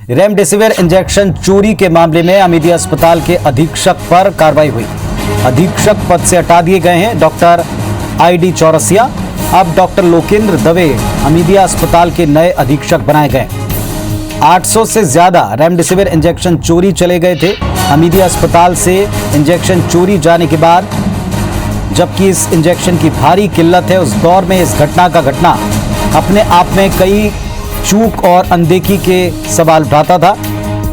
Remdesivir injection चोरी के मामले में हमीदिया अस्पताल के अधीक्षक पर कार्रवाई हुई। अधीक्षक पद से हटा दिए गए हैं डॉक्टर ID चौरसिया। अब डॉक्टर लोकेंद्र दवे हमीदिया अस्पताल के नए अधीक्षक बनाए गए। 800 से ज्यादा रेमडेसिविर इंजेक्शन चोरी चले गए थे। हमीदिया अस्पताल से इंजेक्शन चोरी जाने के बाद, जबकि इस इंजेक्शन की भारी किल्लत है, उस दौर में इस घटना अपने आप में कई चूक और अनदेखी के सवाल उठाता था।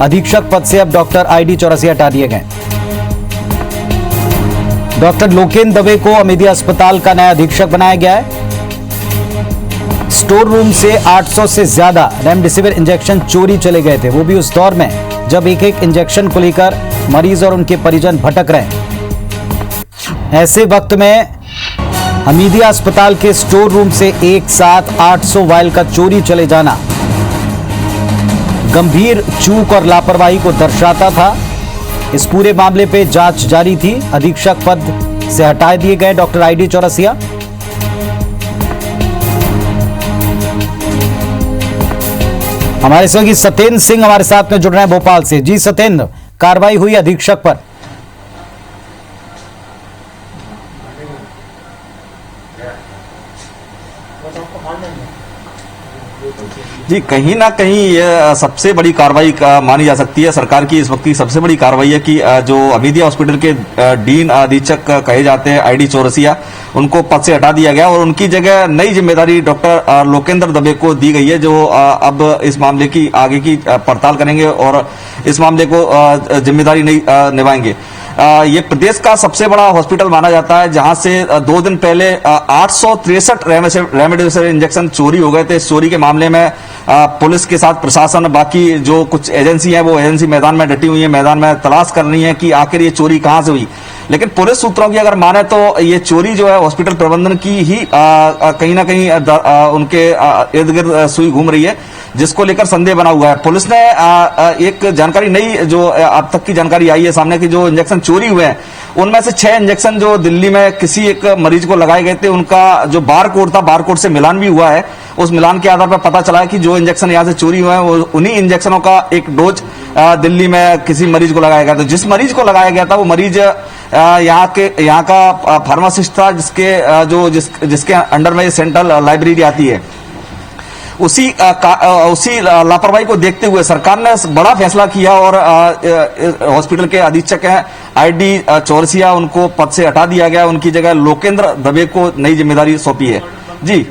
अधीक्षक पद से अब डॉक्टर ID चौरसिया हटा दिए गए। डॉक्टर लोकेंद्र दवे को हमीदिया अस्पताल का नया अधीक्षक बनाया गया है। स्टोर रूम से 800 से ज्यादा रेमडेसिविर इंजेक्शन चोरी चले गए थे, वो भी उस दौर में जब एक इंजेक्शन को लेकर मरीज और उनके परिजन भटक रहे। ऐसे वक्त में हमीदिया अस्पताल के स्टोर रूम से एक साथ 800 वायल का चोरी चले जाना गंभीर चूक और लापरवाही को दर्शाता था। इस पूरे मामले पे जांच जारी थी। अधीक्षक पद से हटा दिए गए डॉक्टर ID चौरसिया। हमारे सहयोगी सत्येंद्र सिंह हमारे साथ में जुड़ रहे हैं भोपाल से। जी सत्येंद्र, कार्रवाई हुई अधीक्षक पर। जी, कहीं ना कहीं ये सबसे बड़ी कार्रवाई मानी जा सकती है। सरकार की इस वक्त की सबसे बड़ी कार्रवाई है कि जो हमीदिया हॉस्पिटल के डीन अधीक्षक कहे जाते हैं ID चौरसिया, उनको पद से हटा दिया गया और उनकी जगह नई जिम्मेदारी डॉक्टर लोकेंद्र दवे को दी गई है, जो अब इस मामले की आगे की पड़ताल करेंगे और इस मामले को जिम्मेदारी निभाएंगे। ये प्रदेश का सबसे बड़ा हॉस्पिटल माना जाता है, जहां से 2 दिन पहले 863 रेमडेसिविर इंजेक्शन चोरी हो गए थे। इस चोरी के मामले में पुलिस के साथ प्रशासन, बाकी जो कुछ एजेंसी है, वो एजेंसी मैदान में डटी हुई है, मैदान में तलाश कर रही है कि आखिर ये चोरी कहां से हुई। लेकिन पुलिस सूत्रों की अगर माने तो ये चोरी जो है हॉस्पिटल प्रबंधन की ही कहीं ना कहीं उनके इर्द गिर्द सुई घूम रही है, जिसको लेकर संदेह बना हुआ है। पुलिस ने एक जानकारी नई, जो अब तक की जानकारी आई है सामने, की जो इंजेक्शन चोरी हुए हैं उनमें से 6 इंजेक्शन जो दिल्ली में किसी एक मरीज को लगाए गए थे, उनका जो बार कोड था, बार कोड से मिलान भी हुआ है। उस मिलान के आधार पर पता चला है कि जो इंजेक्शन यहाँ से चोरी हुए हैं वो उन्हीं इंजेक्शनों का एक डोज दिल्ली में किसी मरीज को लगाया गया था। जिस मरीज को लगाया गया था वो मरीज यहाँ का फार्मासिस्ट था, जिसके अंडर में सेंट्रल लाइब्रेरी आती है। उसी लापरवाही को देखते हुए सरकार ने बड़ा फैसला किया और हॉस्पिटल के अधीक्षक हैं ID चौरसिया, उनको पद से हटा दिया गया। उनकी जगह लोकेंद्र दवे को नई जिम्मेदारी सौंपी है। जी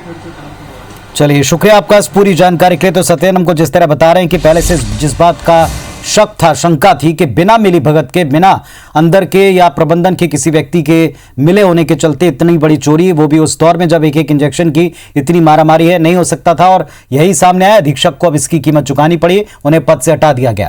चलिए, शुक्रिया आपका इस पूरी जानकारी के लिए। तो सत्येंद्र हमको जिस तरह बता रहे हैं कि पहले से जिस बात का शक था, शंका थी कि बिना मिली भगत के, बिना अंदर के या प्रबंधन के किसी व्यक्ति के मिले होने के चलते इतनी बड़ी चोरी, वो भी उस दौर में जब एक इंजेक्शन की इतनी मारामारी है, नहीं हो सकता था। और यही सामने आया, अधीक्षक को अब इसकी कीमत चुकानी पड़ी, उन्हें पद से हटा दिया गया।